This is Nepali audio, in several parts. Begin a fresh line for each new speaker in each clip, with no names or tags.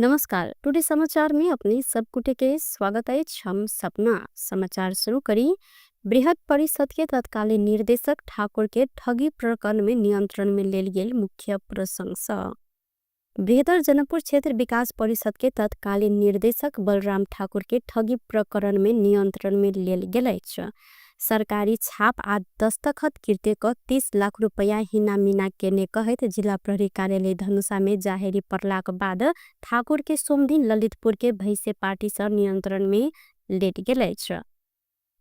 नमस्कार। टुडे समाचार में अपने सब कुटे के स्वागत है। हम सपना समाचार शुरू करी। बृहद परिषद के तत्कालीन निर्देशक ठाकुर के ठगी प्रकरण में नियंत्रण में लेल गेल मुख्य प्रशंसा। बृहदर जनकपुर क्षेत्र विकास परिषद के तत्कालीन निर्देशक बलराम ठाकुर के ठगी प्रकरण में नियंत्रण में लेल गेल अछि। सरकारी छाप आ दस्तखत कीर्ति क 30 लाख रुपया हिना मीना केने कहत जिला प्रहरी कार्यालय धनुषा में जाहेरी पड़लाक बाद ठाकुर के सोमदिन ललितपुर के भैसे पार्टी से नियंत्रण में लेट गेल अछि।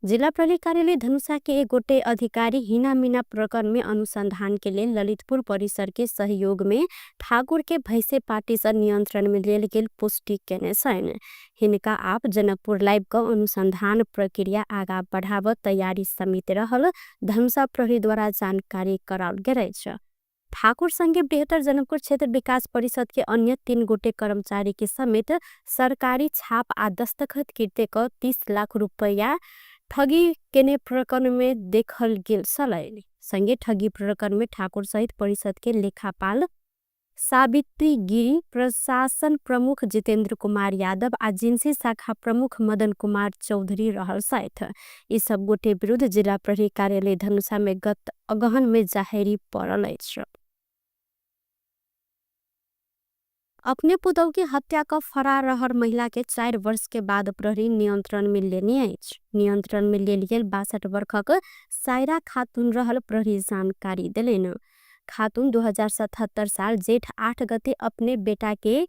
जिला प्रहरी कार्यालय धनुषा के एक गोटे अधिकारी हिना मीना प्रकरण में अनुसंधान के लिए ललितपुर परिसर के सहयोग में ठाकुर के भैसे पार्टी से नियंत्रण में लेल गेल पुष्टि केने छन्। हिनका आप जनकपुर लाइव का अनुसंधान प्रक्रिया आगा बढ़ाव तैयारी समित रहल धनुषा प्रहरी द्वारा जानकारी कराल गेल अछि। ठाकुर संगे बृहत्तर जनकपुर क्षेत्र विकास परिषद के अन्य 3 गोटे कर्मचारी के समेत सरकारी छाप आ दस्तखत कीर्ति क 30 लाख रुपया ठगी केने प्रकरण में देखल गेल छलै। संगे ठगी प्रकरण में ठाकुर सहित परिषद के लेखापाल सावित्री गिरी, प्रशासन प्रमुख जितेंद्र कुमार यादव आ जिंसी शाखा प्रमुख मदन कुमार चौधरी रहल साथ। ई सब गोटे विरुद्ध जिला प्रहरी कार्यालय धनुषा में गत अगहन में जाहेरी पड़ल अछि। अपने पुतौ की हत्या का फरार रहर महिला के 4 वर्ष के बाद प्रहरी नियंत्रण में लेने अछि। नियंत्रण में लेल गेल 62 वर्षक सायरा खातून रहल प्रहरी जानकारी दिलेन। खातून 2077 साल जेठ 8 गते अपने बेटा के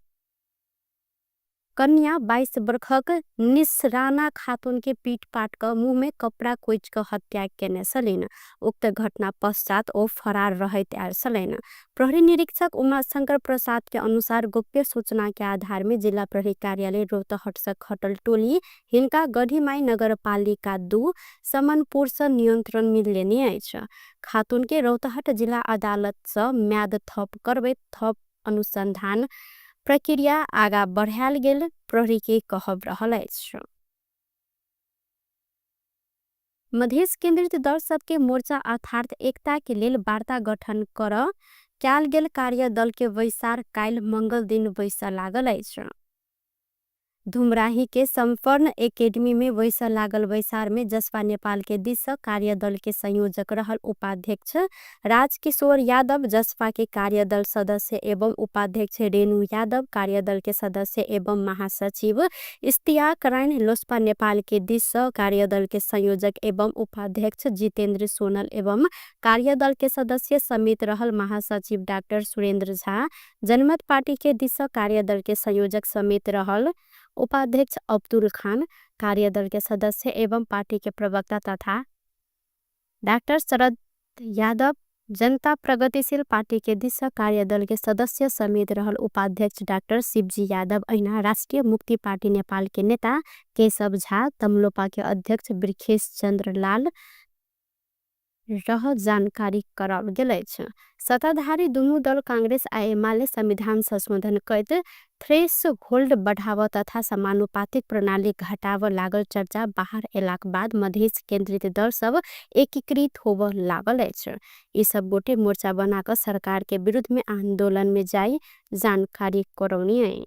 कन्या 22 वर्षक निसराना खातून के पीट पाट का मुंह में कपड़ा कोइच का हत्या केने छलिन। उक्त घटना पश्चात ओ फरार रहत आयल छलिन। प्रहरी निरीक्षक उमाशंकर प्रसाद के अनुसार गुप्त सूचना के आधार में जिला प्रहरी कार्यालय रोहतहट से खटल टोली हिनका गढ़ीमाई नगरपालिका 2 समनपुर से नियंत्रण में लेने अछि। खातून के रोहतहट जिला अदालत से म्याद थप करबे थप अनुसंधान प्रक्रिया आगा बढ़ायल गेल प्रहरी के कहब रहल अछि। मधेश केंद्रित दल सबके मोर्चा अर्थात एकता के लेल वार्ता गठन कर कैल गेल कार्य दल के वैसार काल मंगल दिन बैसा लागल अछि। धुमराही के संपन्न एकेडमी में वैसा लागल वैसार में जसपा नेपाल के दिश कार्यदल के संयोजक रहल उपाध्यक्ष राजकिशोर यादव, जसपा के कार्यदल सदस्य एवं उपाध्यक्ष रेणु यादव, कार्यदल के सदस्य एवं महासचिव इश्तियाक राय, लोसपा नेपाल के दिश कार्यदल के संयोजक एवं उपाध्यक्ष जितेंद्र सोनल एवं कार्यदल के सदस्य समेत रहल महासचिव डॉक्टर सुरेंद्र झा, जनमत पार्टी के दिश कार्यदल के संयोजक समेत रहल उपाध्यक्ष अब्दुल खान, कार्यदल के सदस्य एवं पार्टी के प्रवक्ता तथा डॉक्टर शरद यादव, जनता प्रगतिशील पार्टी के दिश कार्यदल के सदस्य समेत रहल उपाध्यक्ष डॉक्टर शिवजी यादव, ऐना राष्ट्रीय मुक्ति पार्टी नेपाल के नेता केशव झा, तमलोपा के अध्यक्ष ब्रिखेश चंद्र लाल रह जानकारी कराल गेल अछि। सत्ताधारी दुनू दल कांग्रेस आ एमाले संविधान संशोधन कैत थ्रेस होल्ड बढ़ाव तथा समानुपातिक प्रणाली घटाव लागल चर्चा बाहर एलाक बाद मधेश केंद्रित दल सब एकीकृत होव लागल अछि। ई सब गोटे मोर्चा बनाकर सरकार के विरुद्ध में आंदोलन में जाई जानकारी करौनी है।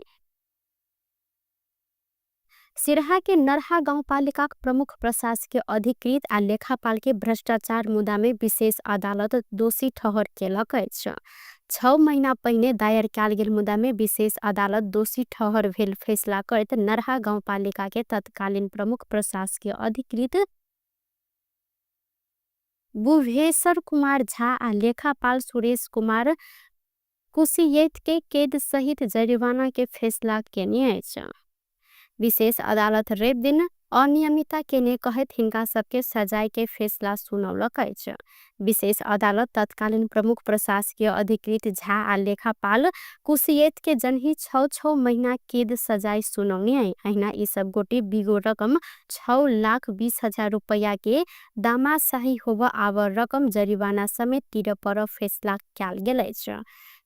सिरहा के नरहा गाउँपालिका प्रमुख प्रशासकीय अधिकृत आ लेखापाल के भ्रष्टाचार मुद्दा में विशेष अदालत दोषी ठहर केलक अछि। 6 महीना पहिने दायर कैल गेल मुद्दा में विशेष अदालत दोषी ठहर भेल फैसला करत नरहा गाउँपालिका के तत्कालीन प्रमुख प्रशासकीय अधिकृत बुभेश्वर कुमार झा आ लेखापाल सुरेश कुमार कुशियत के कैद सहित जरिवाना के फैसला केने अछि। विशेष अदालत रेप दिन अनियमितता केने कहत हिंका सबके सजाए के फैसला सुनौलक अछि। विशेष अदालत तत्कालीन प्रमुख प्रशासकीय अधिकृत झा आ लेखापाल कुशियत के जनही 6 महीना कैद सजाए सुनौनी है। अहिना ई सब गोटे बिगो रकम 6,20,000 रुपया के दामाशाही होव आवर रकम जरिवाना समेत तीर पर फैसला कैल गेल अछि।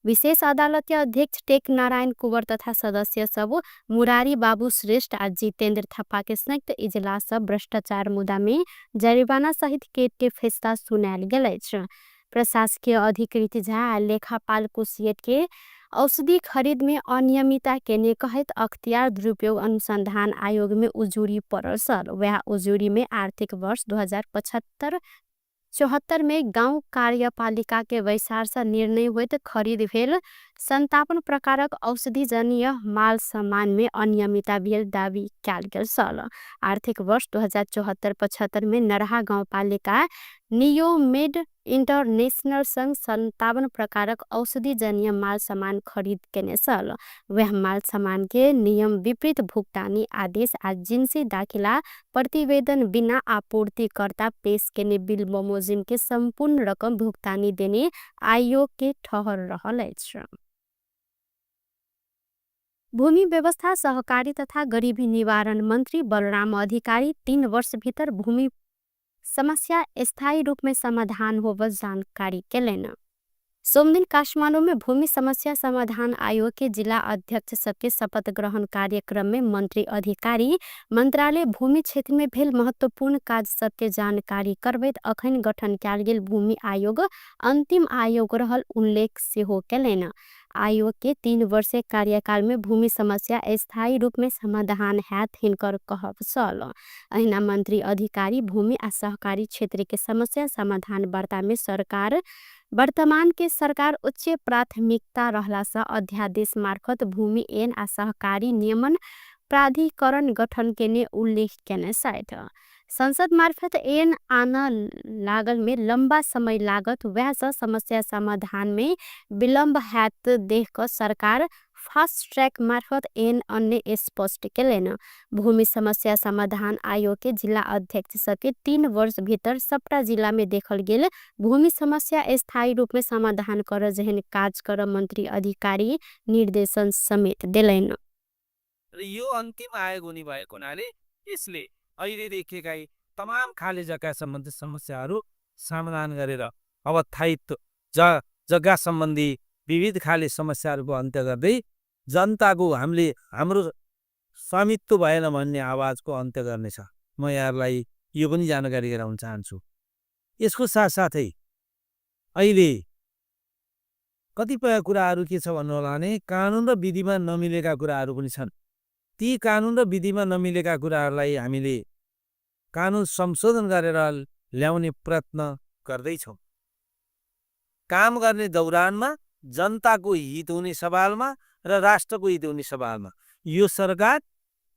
विशेष अदालत के अध्यक्ष टेक नारायण कुंवर तथा सदस्य सब मुरारी बाबू श्रेष्ठ आ जितेंद्र थापा के संयुक्त इजलास से भ्रष्टाचार मुद्दा में जरिवाना सहित कैद के फैसला सुनायल गेल अछि। प्रशासकीय अधिकृत झा आ लेखापाल कुशियत के औषधि खरीद में अनियमितता केने कहत अख्तियार दुरुपयोग अनुसंधान आयोग में उजूरी पड़ल सल। वह उजूरी में आर्थिक वर्ष 2075-74 में गांव कार्यपालिका के वैसार से निर्णय हुए खरीद भेल 57 प्रकारक औषधिजन्य माल सामान में अनियमितता भेल दावी कयल गेल सल। आर्थिक वर्ष 2074-75 में नरहा गाउँपालिका नियोमेड इंटरनेशनल संग 57 प्रकारक औषधिजन्य माल सामान खरीद केने सल। वह माल सामान के नियम विपरीत भुगतानी आदेश आ जिनसी दाखिला प्रतिवेदन बिना आपूर्तिकर्ता पेश केने बिल मोजिम के संपूर्ण रकम भुगतानी देने आयोग के ठहर रहल अछि। भूमि व्यवस्था सहकारी तथा गरीबी निवारण मंत्री बलराम अधिकारी 3 वर्ष भीतर भूमि समस्या स्थायी रूप में समाधान होव जानकारी केलन। सोमदिन काठमांडू में भूमि समस्या समाधान आयोग के जिला अध्यक्ष सबके शपथ ग्रहण कार्यक्रम में मंत्री अधिकारी मंत्रालय भूमि क्षेत्र में भेल महत्वपूर्ण कार्य सबके जानकारी करबैत अखन गठन कयल गेल भूमि आयोग अंतिम आयोग रहल उल्लेख सेहो केलन। आयोग के 3 वर्षीय कार्यकाल में भूमि समस्या स्थायी रूप में समाधान हैत हिनकर कहब सल। अहिना मंत्री अधिकारी भूमि आ सहकारी क्षेत्र के समस्या समाधान वार्ता में सरकार वर्तमान के सरकार उच्च प्राथमिकता रहला से अध्यादेश मार्फत भूमि एन आ सहकारी नियमन प्राधिकरण गठन केने उल्लेख केने साथ संसद मार्फत एन आना लागल में लंबा समय लागत वह से समस्या समाधान में विलंब हैत देख कर सरकार फास्ट ट्रैक मार्फत एन अन्य स्पष्ट केलन। भूमि समस्या समाधान आयोग के जिला अध्यक्ष सबके 3 वर्ष भीतर सबटा जिला में देखल गेल भूमि समस्या स्थायी रूप में समाधान कर जहन काज कर मंत्री अधिकारी निर्देशन समेत दिलन।
यो अन्तिम आयोग हुने भएको हुनाले यसले अहिलेदेखिका तमाम खाले जग्गा सम्बन्धी समस्याहरू समाधान गरेर अवस्थायित्व जग्गा सम्बन्धी विविध खाले समस्याहरूको अन्त्य गर्दै जनताको हाम्रो स्वामित्व भएन भन्ने आवाजको अन्त्य गर्नेछ। म यहाँहरूलाई यो पनि जानकारी गराउन चाहन्छु। यसको साथसाथै अहिले कतिपय कुराहरू के छ भन्नु होला भने कानुन र विधिमा नमिलेका कुराहरू पनि छन्। ती कानुन र विधिमा नमिलेका कुराहरूलाई हामीले कानुन संशोधन गरेर ल्याउने प्रयत्न गर्दैछौँ। काम गर्ने दौरानमा जनताको हित हुने सवालमा र राष्ट्रको हित हुने सवालमा यो सरकार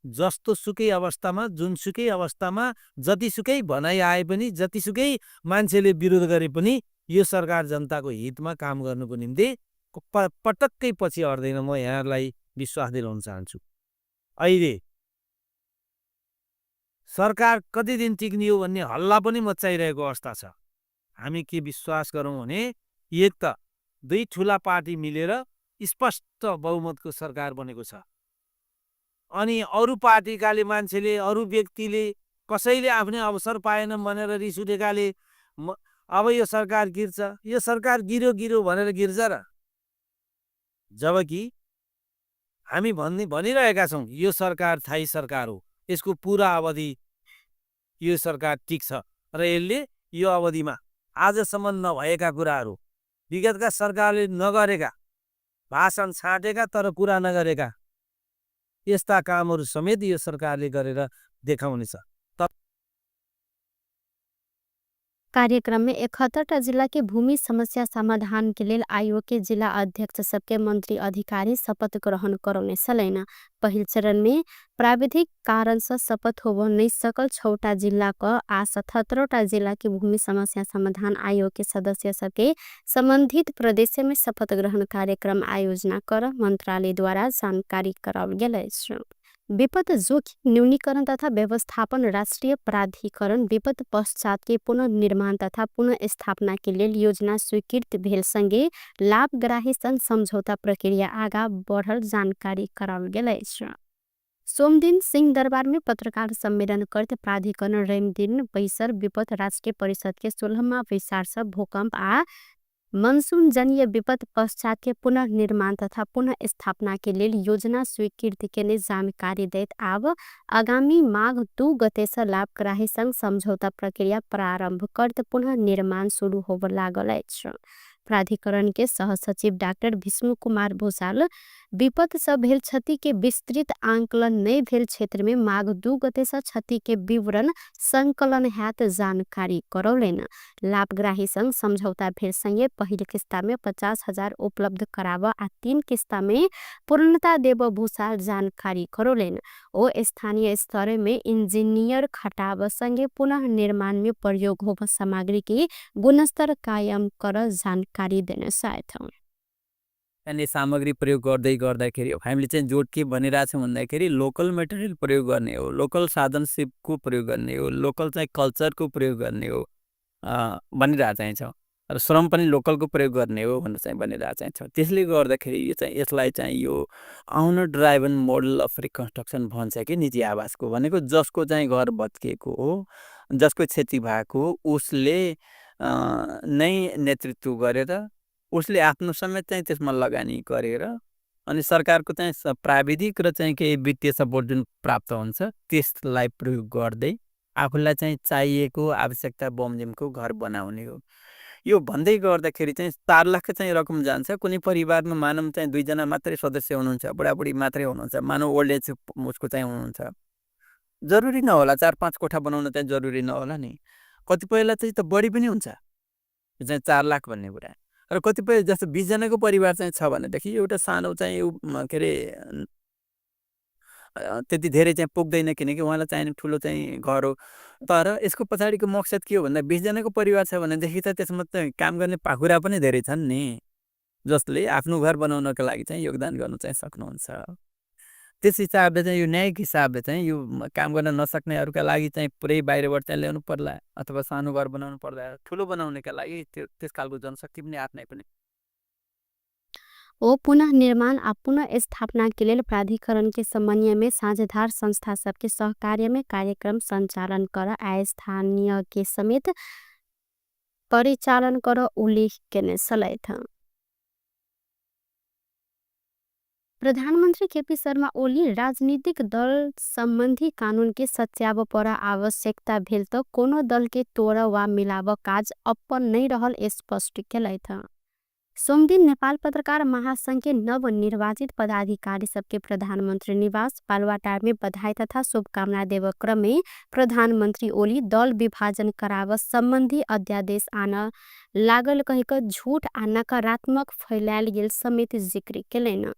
जस्तो सुकै अवस्थामा जुनसुकै अवस्थामा जतिसुकै भनाइ आए पनि जतिसुकै मान्छेले विरोध गरे पनि यो सरकार जनताको हितमा काम गर्नुको निम्ति पटक्कै पछि हट्दैन। म यहाँहरूलाई विश्वास दिलाउन चाहन्छु। अहिले सरकार कति दिन टिक्ने हो भन्ने हल्ला पनि मचाइरहेको अवस्था छ। हामी के विश्वास गरौँ भने एक त 2 ठुला पार्टी मिलेर स्पष्ट बहुमतको सरकार बनेको छ। अनि अरू पार्टीकाले मान्छेले अरू व्यक्तिले कसैले आफ्नै अवसर पाएन भनेर रिस उठेकाले अब यो सरकार गिर्छ, यो सरकार गिरो भनेर गिर्छ र? जबकि हामी भनिरहेका छौँ यो सरकार थाई सरकार हो, यसको पुरा अवधि यो सरकार टिक्छ र यसले यो अवधिमा आजसम्म नभएका कुराहरू विगतका सरकारले नगरेका भाषण छाटेका तर कुरा नगरेका यस्ता कामहरू समेत यो सरकारले गरेर देखाउनेछ।
कार्यक्रम में 71 जिला के भूमि समस्या समाधान के लिए आयोग के जिला अध्यक्ष सबके मंत्री अधिकारी शपथ ग्रहण करौने सलैन। पहिल चरण में प्राविधिक कारण से शपथ हो नहीं सकल 6टा जिला का आ 77टा जिला के भूमि समस्या समाधान आयोग के सदस्य सबके संबंधित प्रदेश में शपथ ग्रहण कार्यक्रम आयोजना कर मंत्रालय द्वारा जानकारी कराल गेल। विपद जोखिम न्यूनीकरण तथा व्यवस्थापन राष्ट्रीय प्राधिकरण विपद पश्चात के पुनर्निर्माण तथा पुनः स्थापना के लिए योजना स्वीकृत भेल संगे लाभग्राही संग समझौता प्रक्रिया आगा बढ़ल जानकारी कराल गेल। सोमदिन सिंह दरबार में पत्रकार सम्मेलन करते प्राधिकरण रेमदिन बैसर विपद राष्ट्रीय परिषद के 16वां वैसार भूकंप आ मनसून जन्य विपद पश्चात के पुनर्निर्माण तथा पुनः स्थापना के लिए योजना स्वीकृति के लिए जानकारी देत आव आगामी माघ 2 गते से लाभग्राही संग समझौता प्रक्रिया प्रारंभ करते पुनः निर्माण शुरू होब लागल। प्राधिकरण के सहसचिव डाक्टर विष्णु कुमार भूषाल विपद से भेल क्षति के विस्तृत आंकलन नहीं भेल क्षेत्र में माघ 2 गते से क्षति के विवरण संकलन हैत जानकारी करौलेन। लाभग्राही संग समझौता भेल संगे पहिल किस्ता में 50,000 उपलब्ध कराव आ 3 किस्ता में पूर्णता देव भूषाल जानकारी करौलेन। ओ स्थानीय स्तर में इंजीनियर खटाव संगे पुनः निर्माण में प्रयोग हो सामग्री की गुणस्तर कायम कर जानकारी देने साथ
अनि सामग्री प्रयोग गर्दै गर्दाखेरि हामीले चाहिँ जोड के भनिरहेको छौँ भन्दाखेरि लोकल मेटेरियल प्रयोग गर्ने हो, लोकल साधन सिपको प्रयोग गर्ने हो, लोकल चाहिँ कल्चरको प्रयोग गर्ने हो भनिरहेको चाहिँ छ र श्रम पनि लोकलको प्रयोग गर्ने हो भनेर चाहिँ भनिरहेको चाहिँ छ। त्यसले गर्दाखेरि यो चाहिँ यसलाई चाहिँ यो आउनर ड्राइभन मोडल अफ रिकन्स्ट्रक्सन भन्छ कि निजी आवासको भनेको जसको चाहिँ घर भत्किएको हो, जसको क्षति भएको उसले नै नेतृत्व गरेर उसले आफ्नो समेत चाहिँ त्यसमा लगानी गरेर अनि सरकारको चाहिँ प्राविधिक र चाहिँ केही वित्तीय सपोर्ट जुन प्राप्त हुन्छ त्यसलाई प्रयोग गर्दै आफूलाई चाहिँ चाहिएको आवश्यकता बमोजिमको घर बनाउने हो। यो भन्दै गर्दाखेरि चाहिँ 4 लाख चाहिँ रकम जान्छ। कुनै परिवारमा मानव चाहिँ 2 जना मात्रै सदस्य हुनुहुन्छ, बुढाबुढी मात्रै हुनुहुन्छ, मानव ओल्ड एज उसको चाहिँ हुनुहुन्छ, जरुरी नहोला 4-5 कोठा बनाउन चाहिँ जरुरी नहोला नि। कतिपयलाई चाहिँ त बढी पनि हुन्छ यो चाहिँ 4 लाख भन्ने कुरा। र कतिपय जस्तो 20 जनाको परिवार चाहिँ छ भनेदेखि एउटा सानो चाहिँ के अरे त्यति धेरै चाहिँ पुग्दैन किनकि उहाँलाई चाहिने ठुलो चाहिँ घर हो। तर यसको पछाडिको मकसद के हो भन्दा 20 जनाको परिवार छ भनेदेखि त त्यसमा त काम गर्ने पाखुरा पनि धेरै छन् नि जसले आफ्नो घर बनाउनको लागि चाहिँ योगदान गर्न चाहिँ सक्नुहुन्छ। त्यस हिसाबले चाहिँ यो न्यायिक हिसाबले चाहिँ यो काम गर्न नसक्नेहरूका लागि चाहिँ पुरै बाहिरबाट चाहिँ ल्याउनु पर्ला अथवा सानो घर बनाउनु पर्ला, ठुलो बनाउनेका लागि त्यस खालको जनशक्ति पनि आफ्नै पनि।
ओ पुनः निर्माण आ पुनः स्थापना के लिए प्राधिकरण के समन्वय में साझेदार संस्था सबके सहकार्य में कार्यक्रम संचालन कर स्थानीय के समेत परिचालन कर उल्लेख केने सलय था। प्रधानमंत्री केपी शर्मा ओली राजनीतिक दल संबंधी कानून के सत्याव पर आवश्यकता भेल तो कोनो दल के तोड़ वा मिलाव काज अपन नहीं रहल स्पष्ट केलै था। सोमदिन नेपाल पत्रकार महासंघ के नवनिर्वाचित पदाधिकारी सबके प्रधानमंत्री निवास बालुवाटार में बधाई तथा शुभकामना देव क्रम में प्रधानमंत्री ओली दल विभाजन कराव संबंधी अध्यादेश आन लागल कहिक झूठ आ नकारात्मक फैलायल गेल समेत जिक्र केलैन।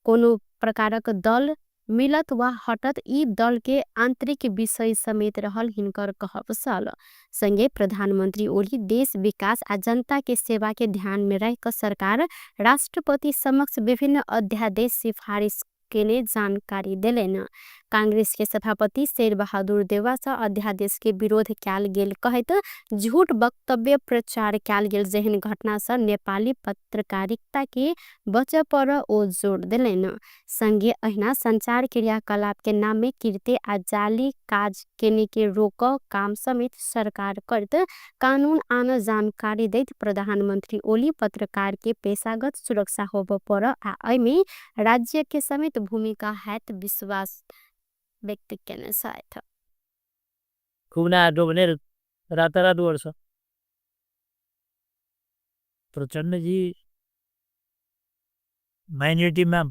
कोनो प्रकारक दल मिलत वा हटत ई दल के आंतरिक विषय समेत रहल हिनकर कहब सल। संगे प्रधानमंत्री ओली देश विकास आ जनता के सेवा के ध्यान में रह सरकार राष्ट्रपति समक्ष विभिन्न अध्यादेश सिफारिश केने जानकारी दिलेन। कांग्रेस के सभापति शेर बहादुर देउवा अध्यादेश के विरोध कैल गेल कहत झूठ वक्तव्य प्रचार कैल गेल जहन घटना से नेपाली पत्रकारिता के बचाव पर ओ जोड़ दिलेन। संगे अहिना संचार क्रियाकलाप के नाम में कीर्ति आ जाली काज केने के रोक काम समेत सरकार करत कानून आन जानकारी दैत प्रधानमंत्री ओली पत्रकार के पेशागत सुरक्षा होब पर आ अइमे राज्य के समेत भूमिका हैत विश्वास व्यक्त केने साथ।
खुबना आडो भने रातारात वर्ष प्रचण्डजी माइनोरिटीमा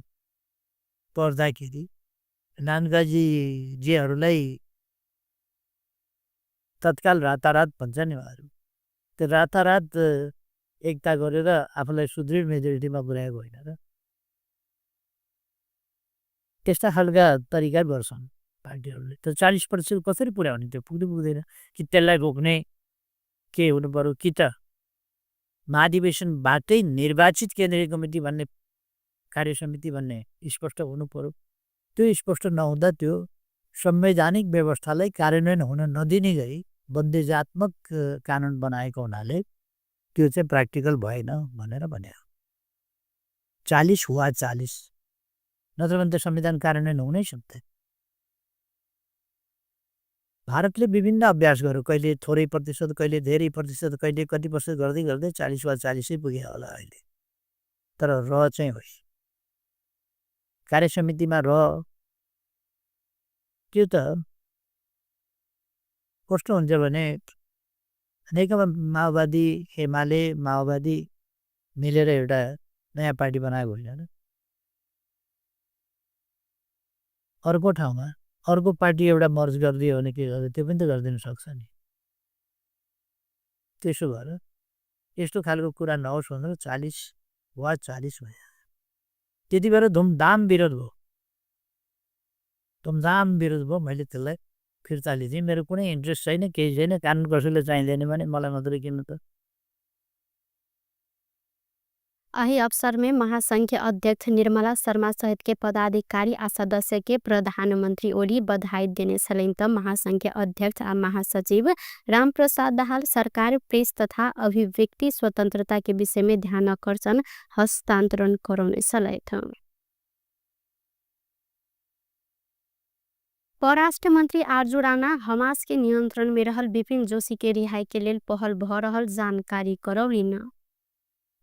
पर्दाखेरि नानकाजीजीहरूलाई तत्काल रातारात भन्छ नि उहाँहरू। त्यो रातारात एकता गरेर आफूलाई सुदृढ मेजोरिटीमा पुर्याएको होइन र त्यस्ता खालका तरिका गर्छन् पार्टीहरूले। त 40% कसरी पुर्याउने त्यो पुग्दैन कि त्यसलाई रोक्ने के हुनु पर्यो कि त महाधिवेशनबाटै निर्वाचित केन्द्रीय कमिटी भन्ने कार्य समिति भन्ने स्पष्ट हुनु पर्यो। त्यो स्पष्ट नहुँदा त्यो संवैधानिक व्यवस्थालाई कार्यान्वयन हुन नदिने गरी बन्देजात्मक कानुन बनाएको हुनाले त्यो चाहिँ प्र्याक्टिकल भएन भनेर भने 40 हुआ 40 नत्र भने त संविधान कार्यान्वयन हुनै सक्दैन। भारतले विभिन्न अभ्यास गर्यो, कहिले थोरै प्रतिशत, कहिले धेरै प्रतिशत, कहिले कति प्रतिशत गर्दै गर्दै 40 वा 40 पुग्यो होला अहिले। तर र चाहिँ होइन। कार्य समितिमा र त्यो त कस्तो हुन्छ भने नेकपा माओवादी, एमाले, माओवादी मिलेर एउटा नयाँ पार्टी बनाएको होइन र। अर्को ठाउँमा अर्को पार्टी एउटा मर्ज गरिदियो भने के गर्छ, त्यो पनि त गरिदिन सक्छ नि। त्यसो भएर यस्तो खालको कुरा नहोस् भनेर 40 वा 40 भयो। त्यति बेला धुमधाम विरोध भयो। धुमधाम विरोध भयो। मैले त्यसलाई फिर्ता लिदिएँ। मेरो कुनै इन्ट्रेस्ट छैन, केही छैन। कानुन कसैले चाहिँदैन भने मलाई मात्रै किन त।
यही अवसर में महासंघ के अध्यक्ष निर्मला शर्मा सहित के पदाधिकारी आ सदस्य के प्रधानमंत्री ओली बधाई देने छलिन् त महासंघ के अध्यक्ष आ महासचिव रामप्रसाद दाहाल सरकार प्रेस तथा अभिव्यक्ति स्वतंत्रता के विषय में ध्यान आकर्षण हस्तांतरण कराउने छलैथ। परराष्ट्र मंत्री आरजू राणा हमास के नियंत्रण में रहल विपिन जोशी के रिहाई के लेल पहल भ रहल जानकारी करौलिन।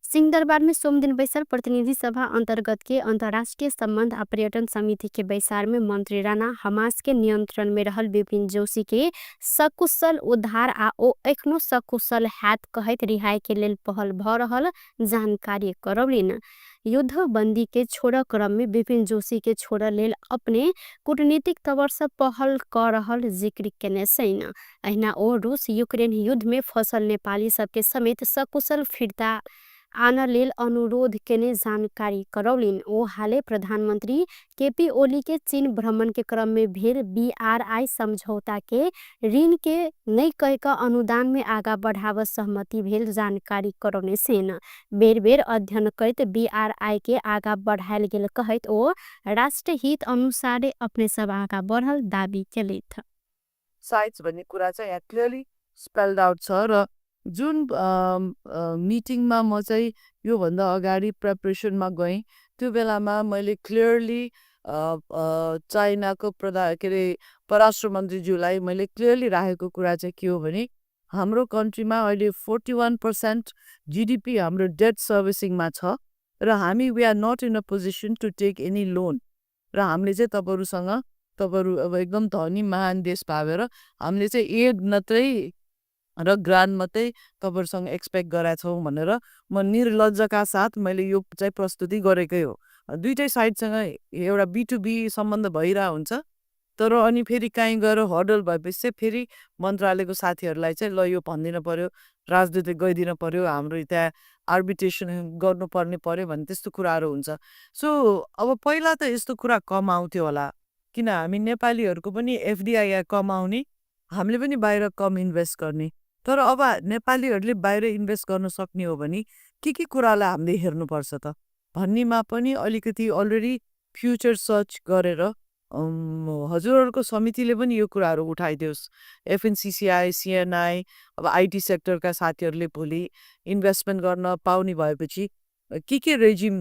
सिंहदरबार में सोम दिन बैसल प्रतिनिधि सभा अंतर्गत के अंतर्राष्ट्रीय संबंध आ पर्यटन समिति के बैसार में मंत्री राणा हमास के नियंत्रण में रहल विपिन जोशी के सकुशल उद्धार आ ओ एखनो सकुशल हैत कहत रिहाई के लेल पहल भ रहल जानकारी करौलिन। युद्ध बंदी के छोड़ क्रम में विपिन जोशी के छोड़ लेल अपने कूटनीतिक तवर से पहल कर रहल जिक्र केने छैन। अहिना ओ रूस यूक्रेन युद्ध में फसल नेपाली सबके समेत सकुशल फिर्ता आन लेल अनुरोध केने जानकारी करौलिन। ओ हाले प्रधानमंत्री केपी ओली के चीन भ्रमण के क्रम में भेल BRI समझौता के ऋण के नहीं कहकर अनुदान में आगा बढ़ाव सहमति भेल जानकारी करौने सेन। बेर बेर अध्ययन करत BRI के आगा बढ़ायल गेल कहत ओ राष्ट्र हित अनुसार अपने सब आगा बढ़ल दावी केलिथ।
साइट्स भन्ने कुरा चाहिँ यहाँ क्लियरली स्पेल्ड आउट छ र जुन मिटिङमा म चाहिँ योभन्दा अगाडि प्रिपरेसनमा गएँ त्यो बेलामा मैले क्लियरली चाइनाको के अरे परराष्ट्र मन्त्रीज्यूलाई मैले क्लियरली राखेको कुरा चाहिँ के हो भने हाम्रो कन्ट्रीमा अहिले 41% GDP हाम्रो डेट सर्भिसिङमा छ र हामी we are not in a position to take any loan र हामीले चाहिँ तपाईँहरू अब एकदम धनी महान देश भावेर हामीले चाहिँ एड मात्रै र ग्रान्ड मात्रै तपाईँहरूसँग एक्सपेक्ट गरेका छौँ भनेर म निर्लज्जका साथ मैले यो चाहिँ प्रस्तुति गरेकै हो। दुईटै साइडसँग एउटा B2B सम्बन्ध भइरहेको हुन्छ तर अनि फेरि काहीँ गएर हडल भएपछि चाहिँ फेरि मन्त्रालयको साथीहरूलाई चाहिँ ल यो भनिदिनु पर्यो, राजदूतले गइदिनु पर्यो, हाम्रो त्यहाँ आर्बिट्रेसन गर्नुपर्ने पर्यो भन्ने त्यस्तो कुराहरू हुन्छ। सो अब पहिला त यस्तो कुरा कम आउँथ्यो होला किन हामी नेपालीहरूको पनि FDI कम आउने, हामीले पनि बाहिर कम इन्भेस्ट गर्ने। तर अब नेपालीहरूले बाहिर इन्भेस्ट गर्न सक्ने हो भने के कुरालाई हामीले हेर्नुपर्छ त भन्नेमा पनि अलिकति अलरेडी फ्युचर सर्च गरेर हजुरहरूको समितिले पनि यो कुराहरू उठाइदियोस्। FNCCI, CNI, अब IT सेक्टरका साथीहरूले भोलि इन्भेस्टमेन्ट गर्न पाउने भएपछि के रेजिम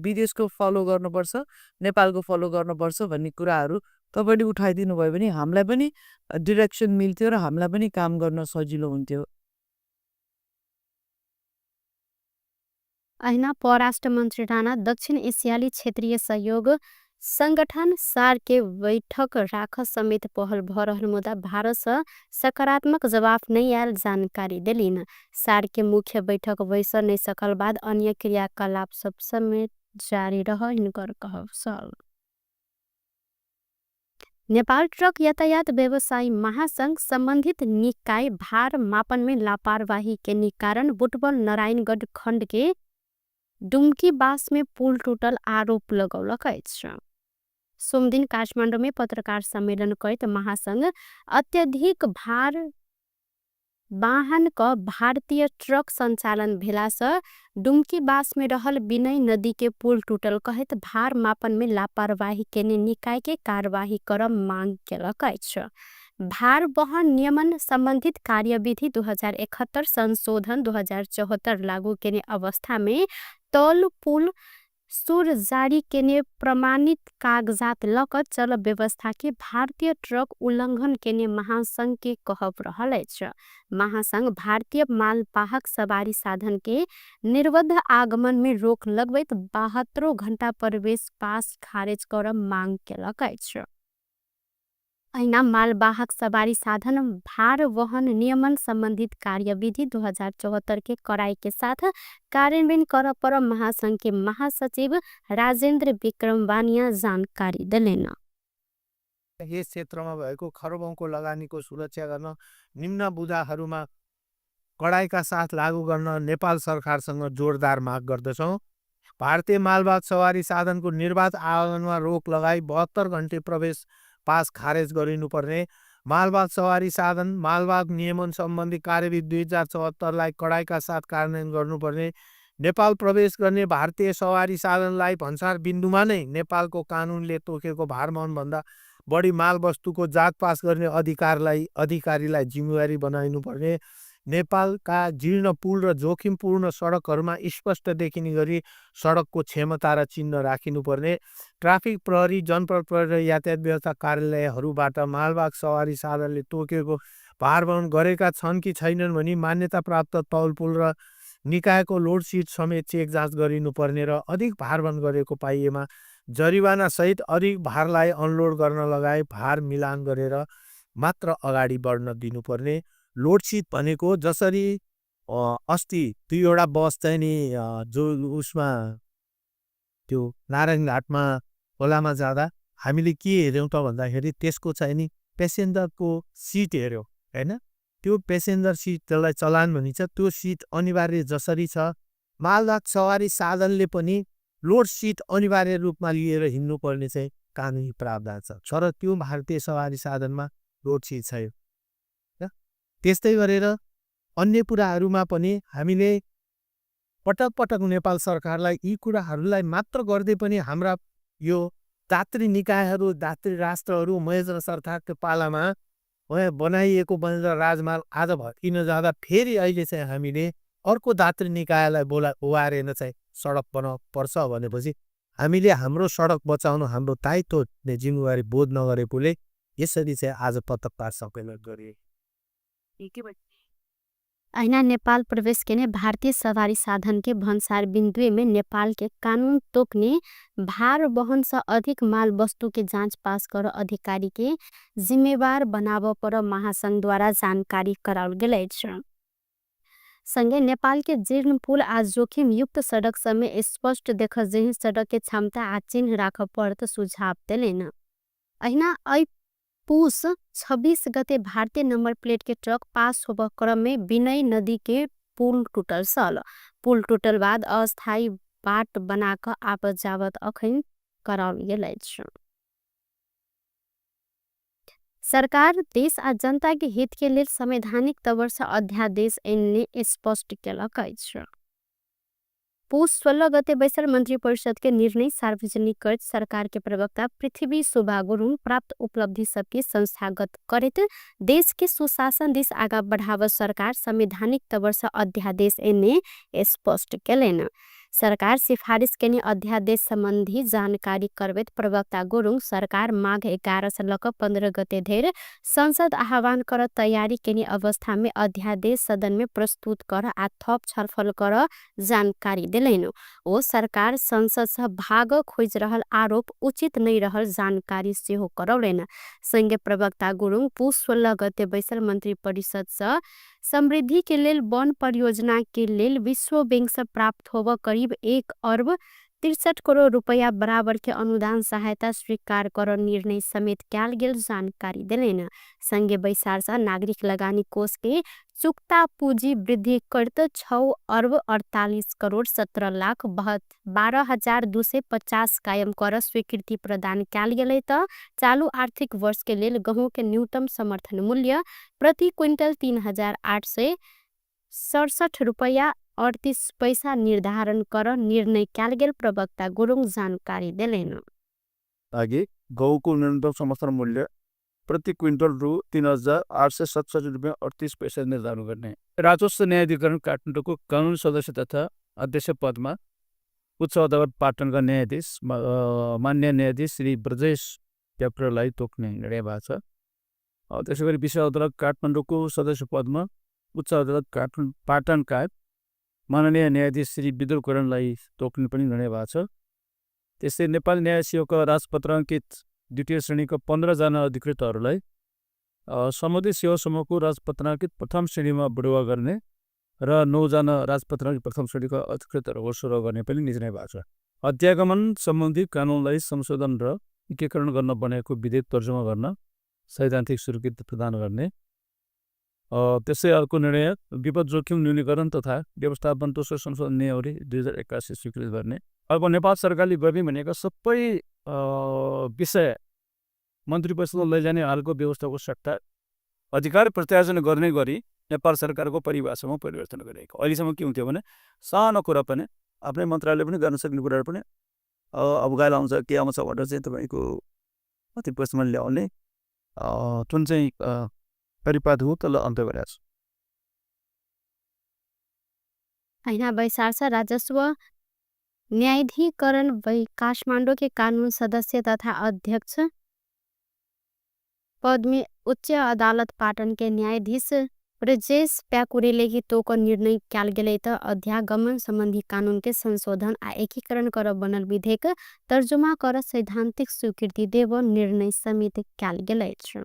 विदेशको फलो गर्नुपर्छ, नेपालको फलो गर्नुपर्छ भन्ने कुराहरू तपाईँले उठाइदिनु भयो भने हामीलाई पनि डिरेक्सन मिल्थ्यो र हामीलाई पनि काम गर्न सजिलो हुन्थ्यो।
अहिना परराष्ट्र मन्त्री राणा दक्षिण एशियाली क्षेत्रीय सहयोग संगठन सार्क के बैठक राख समेत पहल भ रहल मुद्दा भारत से सकारात्मक जवाब नहीं आयल जानकारी दिलिन। सार्क के मुख्य बैठक वैस नहीं सकल बाद अन्य क्रियाकलाप सब समेत जारी रह इनकर कहल। नेपाल ट्रक यातायात व्यवसायी महासंघ संबंधित निकाय भार मापन में लापरवाही के निकारण बुटबल नारायणगढ़ खंड के डुमकी बास में पुल टूटल आरोप लगौलक अछि। सोमदिन काठमाडौँ में पत्रकार सम्मेलन करत महासंघ अत्यधिक भार वाहन क भारतीय ट्रक संचालन भेला से डुमकी बास में रहल विनय नदी के पुल टूटल कहत भार मापन में लापरवाही केने निकाय के कार्यवाही करम मांग केलक अछि। भार वहन नियमन संबंधित कार्यविधि 2071 संशोधन 2074 लागू केने अवस्था में तौल पुल सुर जारी केने प्रमाणित कागजात लक चल व्यवस्था के भारतीय ट्रक उल्लंघन केने महासंघ के कहब रहल अछि। महासंघ भारतीय मालवाहक सवारी साधन के निर्वध आगमन में रोक लगबैत 72 घंटा प्रवेश पास खारिज कर मांग केलक अछि। ऐना मालवाहक सवारी साधन भार वहन नियमन संबंधित कार्यविधि 2074 के कड़ाई के साथ कार्यान्वयन कर पर महासंघ के महासचिव राजेन्द्र विक्रम वानिया जानकारी दिलेन।
यस क्षेत्रमा भएको खरबौँको लगानीको सुरक्षा गर्न निम्न बुँदाहरूमा कडाइका साथ लागू गर्न नेपाल सरकारसँग जोरदार माग गर्दछौँ। भारतीय मालवाहक सवारी साधनको निर्बाध आवागमनमा रोक लगाई 72 घण्टे प्रवेश पास खारेज गरिनुपर्ने, मालवाहक सवारी साधन मालवाहक नियमन सम्बन्धी कार्यविधि 2074लाई कडाइका साथ कार्यान्वयन गर्नुपर्ने, नेपाल प्रवेश गर्ने भारतीय सवारी साधनलाई भन्सार बिन्दुमा नै नेपालको कानुनले तोकेको भारवहनभन्दा बढी मालवस्तुको जाँच गर्ने अधिकारीलाई जिम्मेवारी बनाइनुपर्ने, नेपालका जीर्ण पुल र जोखिमपूर्ण सडकहरूमा स्पष्ट देखिने गरी सडकको क्षमता र चिन्ह राखिनुपर्ने, ट्राफिक प्रहरी, जनपद प्रहरी र यातायात व्यवस्था कार्यालयहरूबाट मालवाहक सवारी साधनले तोकेको भारवहन गरेका छन् कि छैनन् भनी मान्यता प्राप्त तौल पुल र निकायको लोडसिट समेत चेक जाँच गरिनुपर्ने र अधिक भारवहन गरेको पाइएमा जरिवाना सहित अधिक भारलाई अनलोड गर्न लगाए भार मिलान गरेर मात्र अगाडि बढ्न दिनुपर्ने। लोडसिट भनेको जसरी अस्ति 2वटा बस चाहिँ नि जो उसमा त्यो नारायण घाटमा खोलामा जाँदा हामीले के हेऱ्यौँ त भन्दाखेरि त्यसको चाहिँ नि पेसेन्जरको सिट हेऱ्यौँ हैन। त्यो पेसेन्जर सिट त्यसलाई चलान भनिन्छ, त्यो सिट अनिवार्य जसरी छ मालवाहक सवारी साधनले पनि लोड सिट अनिवार्य रूपमा लिएर हिँड्नुपर्ने चाहिँ कानुनी प्रावधान छ, तर त्यो भारतीय सवारी साधनमा लोड सिट छैन। त्यस्तै गरेर अन्य कुराहरूमा पनि हामीले पटक पटक नेपाल सरकारलाई यी कुराहरूलाई मात्र गर्दै पनि हाम्रा यो दात्री निकायहरू, दात्री राष्ट्रहरू महेन्द्र सरकारको पालामा बनाइएको महेन्द्र राजमार्ग आज भत्किन जाँदा फेरि अहिले चाहिँ हामीले अर्को दात्री निकायलाई ओहारेन चाहिँ सडक बनाउनु पर्छ भनेपछि हामीले हाम्रो सडक बचाउन हाम्रो दायित्व जिम्मेवारी बोध नगरेकोले यसरी चाहिँ आज पत्रकार सम्मेलन गरिए।
ऐना नेपाल प्रवेश के भारतीय सवारी साधन के भन्सार बिंदुए में नेपाल के कानून तोकने भार वहन से अधिक माल वस्तु के जांच पास कर अधिकारी के जिम्मेवार बनाव पर महासंघ द्वारा जानकारी कराल गेल छ। संगे नेपाल के जीर्ण पुल आज जोखिम युक्त सड़क समय स्पष्ट देख जही सड़क के क्षमता आ चिन्ह राख पड़त सुझाव दिलेन। ऐना पुस 26 गते भारतीय नंबर प्लेट के ट्रक पास होब क्रम में विनय नदी के पुल टूटल सल। पुल टूटल बाद अस्थायी बाट बनाकर आपत जावत अखैन कराल गेल छ। सरकार देश आ जनता के हित के लिए संवैधानिक तवर से अध्यादेश एनले स्पष्ट केलक छ। पुस 16 गते बैसल मंत्री परिषद के निर्णय सार्वजनिक कर सरकार के प्रवक्ता पृथ्वी सुब्बा गुरुङ प्राप्त उपलब्धि सबके संस्थागत करित देश के सुशासन दिश आगा बढ़ाव सरकार संवैधानिक तवर से अध्यादेश एने स्पष्ट केलेन। सरकार सिफारिश के अध्यादेश संबंधी जानकारी करवेत प्रवक्ता गुरुङ सरकार माघ 11 से लक 15 गते धेर संसद आह्वान कर तैयारी के अवस्था में अध्यादेश सदन में प्रस्तुत कर आ थप छलफल कर जानकारी दिलेन। ओ सरकार संसद से भाग खोज रहल आरोप उचित नहीं रहल जानकारी से हो करौलेन। संगे प्रवक्ता गुरुङ पुस 16 गते बैसल मंत्री परिषद से समृद्धि के लेल वन परियोजना के लेल विश्व बैंक से प्राप्त होब करीब 1 अरब 63 करोड़ रुपया बराबर के अनुदान सहायता स्वीकार कर निर्णय समेत क्याल गेल जानकारी दिलेन। संगे बैसार से नागरिक लगानी कोष के चुक्ता पूंजी वृद्धि करत 6 अरब 48 करोड़ 17 लाख 12,250 कायम कर स्वीकृति प्रदान क्याल गेलै त चालू आर्थिक वर्ष के लेल गहूं के न्यूनतम समर्थन मूल्य प्रति क्विंटल 3,867 रुपया 38 पैसा निर्धारण कर निर्णय क्याल गेल प्रवक्ता गुरुङ जानकारी दिलेन।
आगे गहुँको न्यूनतम समर्थन मूल्य प्रति क्विंटल रु 3,867 रुपया 38 पैसा निर्धारण गर्ने। राजस्व न्यायाधिकरण काठमाडौँको कानुन सदस्य तथा अध्यक्ष पदमा उच्च अदालत पाटनका न्यायाधीश मान्य न्यायाधीश श्री ब्रजेश ट्याप्टरलाई तोक्ने निर्णय भएको छ। त्यसै गरी विशेष अदालत काठमाडौँको सदस्य पदमा उच्च अदालत पाटनका माननीय न्यायाधीश श्री विद्रोकरणलाई तोक्ने पनि निर्णय भएको छ। त्यस्तै नेपाल न्याय सेवाका राजपत्र अङ्कित द्वितीय श्रेणीका 15 जना अधिकृतहरूलाई समुदाय सेवा समूहको राजपत्राङ्कित प्रथम श्रेणीमा बढुवा गर्ने र 9 जना राजपत्राङ्कित प्रथम श्रेणीका अधिकृतहरूको सुरुवात गर्ने पनि निर्णय भएको छ। अध्यागमन सम्बन्धी कानुनलाई संशोधन र एकीकरण गर्न बनेको विधेयक तर्जुमा गर्न सैद्धान्तिक स्वीकृति प्रदान गर्ने। त्यसै अर्को निर्णय विपद जोखिम न्यूनीकरण तथा व्यवस्थापन दोस्रो संशोधन नियमावली 2081 स्वीकृत गर्ने। अर्को नेपाल सरकारले गर्ने भनेका सबै विषय मन्त्री परिषदमा लैजाने हालको व्यवस्थाको सट्टा अधिकार प्रत्यार्जन गर्ने गरी नेपाल सरकारको परिभाषामा परिवर्तन गरिएको। अहिलेसम्म के हुन्थ्यो भने सानो कुरा पनि आफ्नै मन्त्रालयले पनि गर्न सक्ने कुराहरू पनि अब गाइल आउँछ के आउँछ भनेर चाहिँ तपाईँको मन्त्री परिषदमा ल्याउने जुन चाहिँ परिपात हो त्यसलाई अन्त्य गरेको छ।
ऐना बैसारसा राजस्व न्यायाधिकरण काठमाडौँ के कानून सदस्य तथा अध्यक्ष पद में उच्च अदालत पाटन के न्यायाधीश ब्रजेश प्याकुरेले की तो को निर्णय क्याल गेलै त अध्यागमन संबंधी कानून के संशोधन आ एकीकरण कर बनल विधेयक तर्जुमा कर सैद्धांतिक स्वीकृति देव निर्णय समिति क्याल गेलै छ।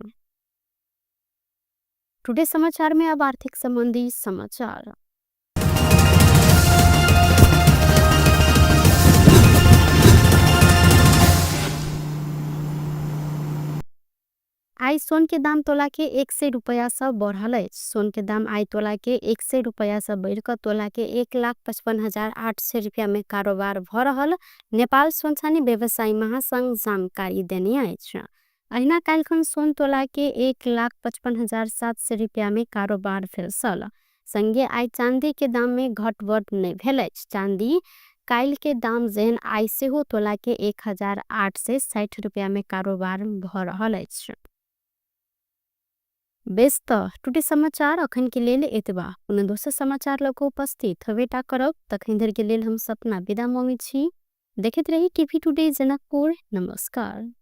टुडे समाचार में अब आर्थिक संबंधी समाचार। आई सोन के दाम तोला के 100 रुपया से बढ़ल। सोन के दाम आई तोला के 100 रुपया से बढ़कर तोला के 1,55,800 रुपया में कारोबार भ रहल नेपाल सोनसानी व्यवसायी महासंघ जानकारी देने अछि। अहिना काल्खन सोन तोला के 1,55,700 रुपया में कारोबार भेल सल। संगे आई चांदी के दाम में घटबढ़ नहीं भेल। चांदी काल के दाम जेहन आई सेहो तोला के 1,860 रुपया में कारोबार भ रहल अछि। बेस्त टुडे समाचार अखन के लेल एतबा। पुनः दोसर समाचार लको उपस्थित हवेटा करब तखन धर के लेल हम सपना विदा मांगे छी। देखते रही टीवी टुडे जनकपुर। नमस्कार।